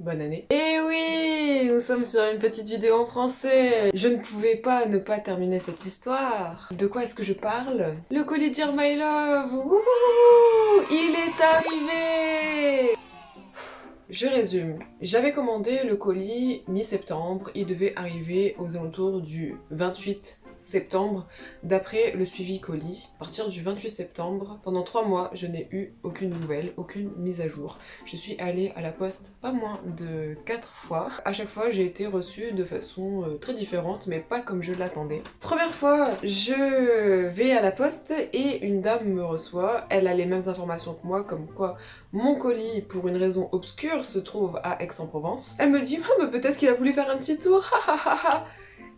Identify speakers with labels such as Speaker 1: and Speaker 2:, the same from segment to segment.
Speaker 1: bonne année. Et oui, nous sommes sur une petite vidéo en français. Je ne pouvais pas ne pas terminer cette histoire. De quoi est-ce que je parle? Le colis Dear My Love. Wouhou, il est arrivé. Je résume. J'avais commandé le colis mi-septembre. Il devait arriver aux alentours du 28 septembre, d'après le suivi colis. À partir du 28 septembre, pendant 3 mois, je n'ai eu aucune nouvelle, aucune mise à jour. Je suis allée à la poste pas moins de 4 fois. À chaque fois, j'ai été reçue de façon très différente, mais pas comme je l'attendais. Première fois, je vais à la poste et une dame me reçoit. Elle a les mêmes informations que moi, comme quoi mon colis, pour une raison obscure, se trouve à Aix-en-Provence. Elle me dit « Ah, mais peut-être qu'il a voulu faire un petit tour, ha ha ha ha !»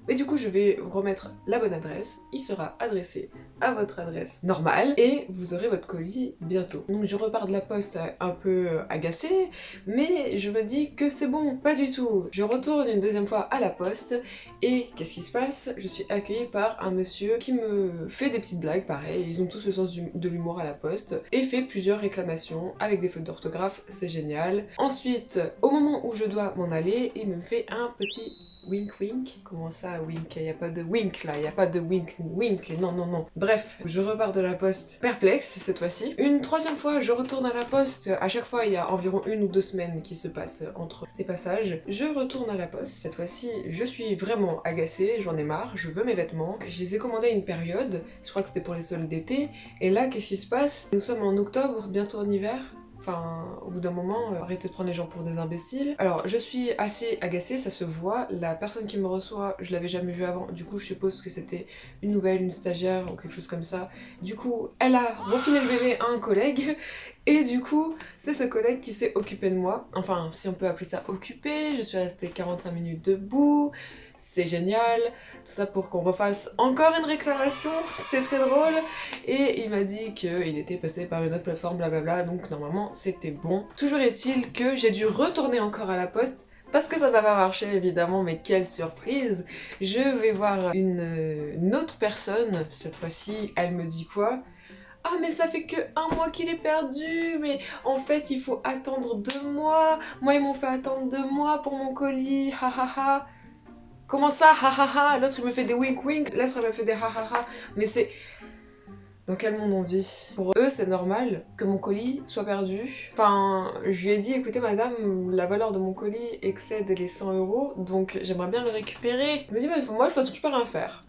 Speaker 1: Mais du coup, je vais remettre la bonne adresse. Il sera adressé à votre adresse normale et vous aurez votre colis bientôt. Donc je repars de la poste un peu agacée, mais je me dis que c'est bon, pas du tout. Je retourne une deuxième fois à la poste et qu'est-ce qui se passe? Je suis accueillie par un monsieur qui me fait des petites blagues, pareil. Ils ont tous le sens de l'humour à la poste et fait plusieurs réclamations avec des fautes d'orthographe, c'est génial. Ensuite, au moment où je dois m'en aller, il me fait un petit wink wink. Comment ça wink? Y a pas de wink là, y a pas de wink wink, non non non. Bref, je repars de la poste perplexe cette fois-ci. Une troisième fois, je retourne à la poste. À chaque fois, il y a environ 1 ou 2 semaines qui se passent entre ces passages. Je retourne à la poste. Cette fois-ci, je suis vraiment agacée, j'en ai marre, je veux mes vêtements. Je les ai commandés à une période, je crois que c'était pour les soldes d'été. Et là, qu'est-ce qui se passe? Nous sommes en octobre, bientôt en hiver. Enfin, au bout d'un moment, arrêtez de prendre les gens pour des imbéciles. Alors, je suis assez agacée, ça se voit. La personne qui me reçoit, je l'avais jamais vue avant. Du coup, je suppose que c'était une nouvelle, une stagiaire ou quelque chose comme ça. Du coup, elle a refilé le bébé à un collègue. Et du coup, c'est ce collègue qui s'est occupé de moi. Enfin, si on peut appeler ça occupé. Je suis restée 45 minutes debout. C'est génial, tout ça pour qu'on refasse encore une réclamation, c'est très drôle. Et il m'a dit qu'il était passé par une autre plateforme, blablabla, donc normalement c'était bon. Toujours est-il que j'ai dû retourner encore à la poste parce que ça n'a pas marché évidemment, mais quelle surprise! Je vais voir une autre personne, cette fois-ci, elle me dit quoi? Ah mais ça fait que 1 mois qu'il est perdu, mais en fait il faut attendre 2 mois. Moi ils m'ont fait attendre 2 mois pour mon colis, ha ha ha. Comment ça, ha ha ha? L'autre il me fait des wink wink, l'autre il me fait des ha ha ha. Mais c'est... Dans quel monde on vit? Pour eux, c'est normal que mon colis soit perdu. Enfin, je lui ai dit, écoutez madame, la valeur de mon colis excède les 100 euros, donc j'aimerais bien le récupérer. Elle me dit, bah, moi de toute façon je peux rien faire.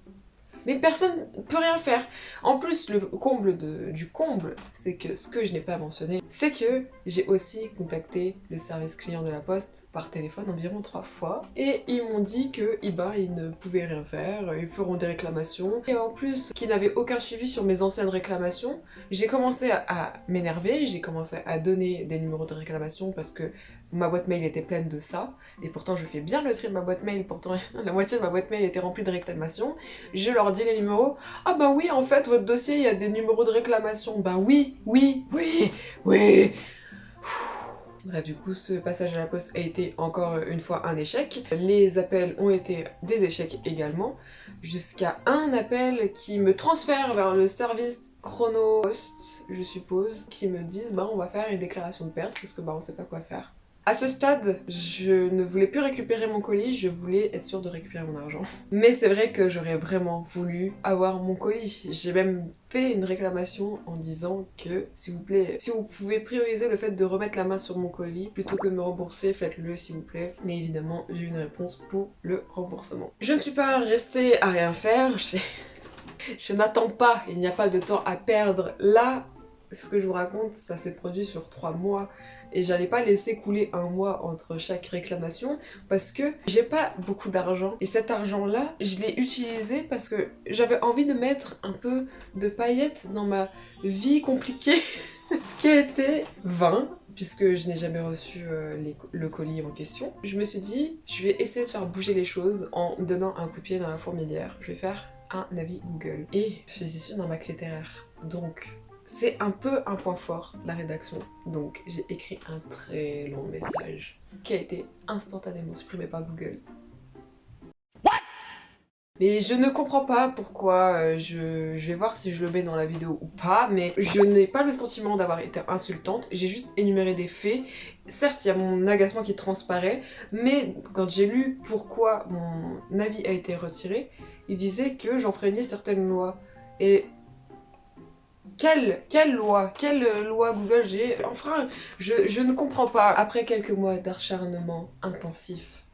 Speaker 1: Mais personne ne peut rien faire. En plus, le comble du comble, c'est que ce que je n'ai pas mentionné, c'est que j'ai aussi contacté le service client de la Poste par téléphone environ 3 fois. Et ils m'ont dit que ils ne pouvaient rien faire, ils feront des réclamations. Et en plus, qu'ils n'avaient aucun suivi sur mes anciennes réclamations, j'ai commencé à m'énerver, j'ai commencé à donner des numéros de réclamation parce que ma boîte mail était pleine de ça, et pourtant je fais bien le tri de ma boîte mail, pourtant la moitié de ma boîte mail était remplie de réclamations. Je leur dis les numéros, ah bah oui, en fait, votre dossier, il y a des numéros de réclamation. Bah oui, oui, oui, oui. Bref, du coup, ce passage à la poste a été encore une fois un échec. Les appels ont été des échecs également, jusqu'à un appel qui me transfère vers le service chrono poste, je suppose, qui me disent, bah on va faire une déclaration de perte, parce que bah on sait pas quoi faire. À ce stade, je ne voulais plus récupérer mon colis, je voulais être sûre de récupérer mon argent. Mais c'est vrai que j'aurais vraiment voulu avoir mon colis. J'ai même fait une réclamation en disant que, s'il vous plaît, si vous pouvez prioriser le fait de remettre la main sur mon colis, plutôt que de me rembourser, faites-le s'il vous plaît. Mais évidemment, j'ai eu une réponse pour le remboursement. Je ne suis pas restée à rien faire, je n'attends pas, il n'y a pas de temps à perdre. Là, ce que je vous raconte, ça s'est produit sur 3 mois. Et j'allais pas laisser couler 1 mois entre chaque réclamation parce que j'ai pas beaucoup d'argent. Et cet argent-là, je l'ai utilisé parce que j'avais envie de mettre un peu de paillettes dans ma vie compliquée. Ce qui a été vain, puisque je n'ai jamais reçu le colis en question. Je me suis dit, je vais essayer de faire bouger les choses en donnant un coup de pied dans la fourmilière. Je vais faire un avis Google. Et je suis issue d'un bac littéraire. Donc... c'est un peu un point fort, la rédaction. Donc j'ai écrit un très long message qui a été instantanément supprimé par Google. Mais je ne comprends pas pourquoi, je vais voir si je le mets dans la vidéo ou pas, mais je n'ai pas le sentiment d'avoir été insultante, j'ai juste énuméré des faits. Certes, il y a mon agacement qui transparaît, mais quand j'ai lu pourquoi mon avis a été retiré, il disait que j'enfreignais certaines lois. Et quelle loi Google j'ai enfreint? Je ne comprends pas. Après quelques mois d'acharnement intensif,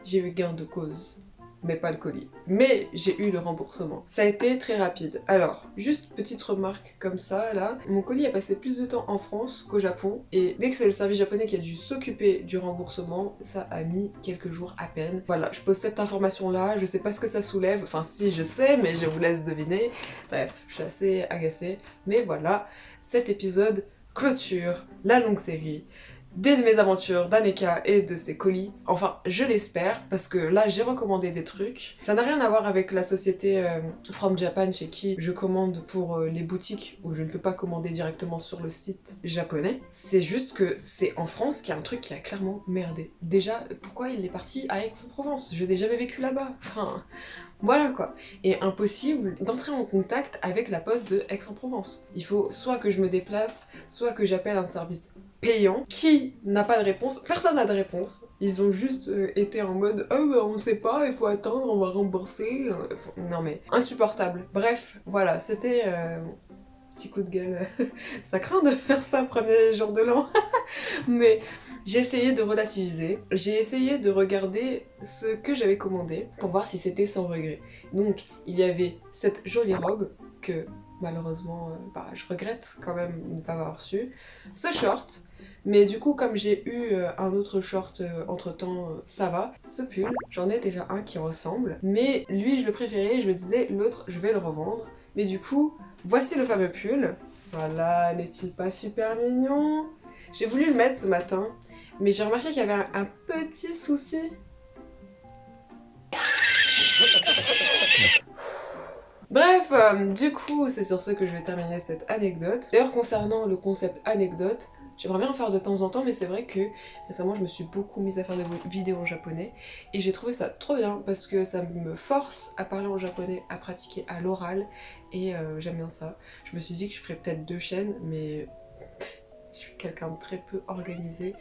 Speaker 1: j'ai eu gain de cause. Mais pas le colis. Mais j'ai eu le remboursement. Ça a été très rapide. Alors, juste petite remarque comme ça, là. Mon colis a passé plus de temps en France qu'au Japon. Et dès que c'est le service japonais qui a dû s'occuper du remboursement, ça a mis quelques jours à peine. Voilà, je pose cette information-là, je sais pas ce que ça soulève. Enfin si, je sais, mais je vous laisse deviner. Bref, je suis assez agacée. Mais voilà, cet épisode clôture la longue série des mésaventures d'Aneka et de ses colis. Enfin, je l'espère, parce que là, j'ai recommandé des trucs. Ça n'a rien à voir avec la société From Japan, chez qui je commande pour les boutiques où je ne peux pas commander directement sur le site japonais. C'est juste que c'est en France qu'il y a un truc qui a clairement merdé. Déjà, pourquoi il est parti à Aix-en-Provence? Je n'ai jamais vécu là-bas. Enfin... Voilà quoi. Et impossible d'entrer en contact avec la poste de Aix-en-Provence. Il faut soit que je me déplace, soit que j'appelle un service payant qui n'a pas de réponse. Personne n'a de réponse. Ils ont juste été en mode « Oh bah on sait pas, il faut attendre, on va rembourser. » Non mais insupportable. Bref, voilà, c'était... petit coup de gueule. Ça craint de faire ça premier jour de l'an. Mais j'ai essayé de relativiser. J'ai essayé de regarder ce que j'avais commandé pour voir si c'était sans regret. Donc il y avait cette jolie robe que malheureusement je regrette quand même de ne pas avoir reçu. Ce short. Mais du coup, comme j'ai eu un autre short entre-temps, ça va. Ce pull, j'en ai déjà un qui ressemble. Mais lui, je le préférais, je me disais, l'autre, je vais le revendre. Mais du coup, voici le fameux pull. Voilà, n'est-il pas super mignon? J'ai voulu le mettre ce matin, mais j'ai remarqué qu'il y avait un petit souci. Bref, du coup, c'est sur ce que je vais terminer cette anecdote. D'ailleurs, concernant le concept anecdote, j'aimerais bien en faire de temps en temps, mais c'est vrai que récemment je me suis beaucoup mise à faire des vidéos en japonais et j'ai trouvé ça trop bien parce que ça me force à parler en japonais, à pratiquer à l'oral et j'aime bien ça. Je me suis dit que je ferais peut-être 2 chaînes, mais je suis quelqu'un de très peu organisé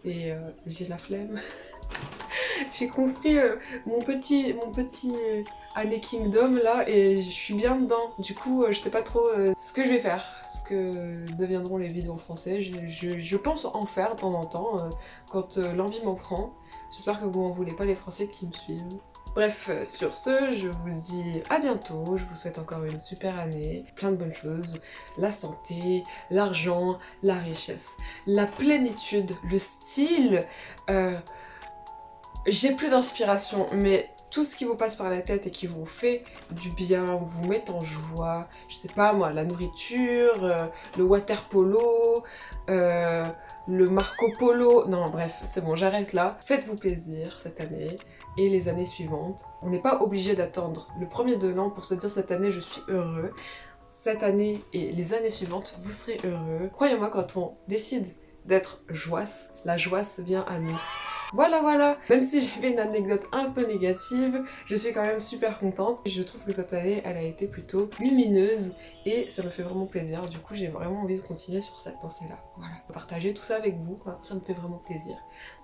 Speaker 1: et j'ai la flemme. J'ai construit mon petit Anne Kingdom là et je suis bien dedans. Du coup, je sais pas trop ce que je vais faire, ce que deviendront les vidéos en français. Je pense en faire de temps en temps quand l'envie m'en prend. J'espère que vous m'en voulez pas les Français qui me suivent. Bref, sur ce, je vous dis à bientôt, je vous souhaite encore une super année, plein de bonnes choses, la santé, l'argent, la richesse, la plénitude, le style, j'ai plus d'inspiration, mais tout ce qui vous passe par la tête et qui vous fait du bien, vous met en joie, je sais pas moi, la nourriture, le water polo, le Marco Polo, non bref, c'est bon, j'arrête là. Faites-vous plaisir cette année et les années suivantes. On n'est pas obligé d'attendre le premier de l'an pour se dire cette année je suis heureux. Cette année et les années suivantes, vous serez heureux. Croyez-moi, quand on décide d'être joasse, la joasse vient à nous. Voilà, même si j'avais une anecdote un peu négative, je suis quand même super contente. Je trouve que cette année, elle a été plutôt lumineuse et ça me fait vraiment plaisir. Du coup, j'ai vraiment envie de continuer sur cette lancée-là. Voilà, partager tout ça avec vous, quoi. Ça me fait vraiment plaisir.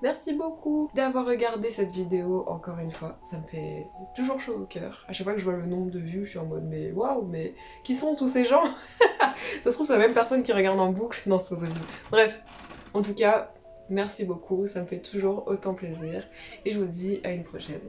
Speaker 1: Merci beaucoup d'avoir regardé cette vidéo encore une fois. Ça me fait toujours chaud au cœur. À chaque fois que je vois le nombre de vues, je suis en mode mais waouh, mais qui sont tous ces gens? Ça se trouve, c'est la même personne qui regarde en boucle. Non, c'est pas possible. Bref, en tout cas, merci beaucoup, ça me fait toujours autant plaisir et je vous dis à une prochaine.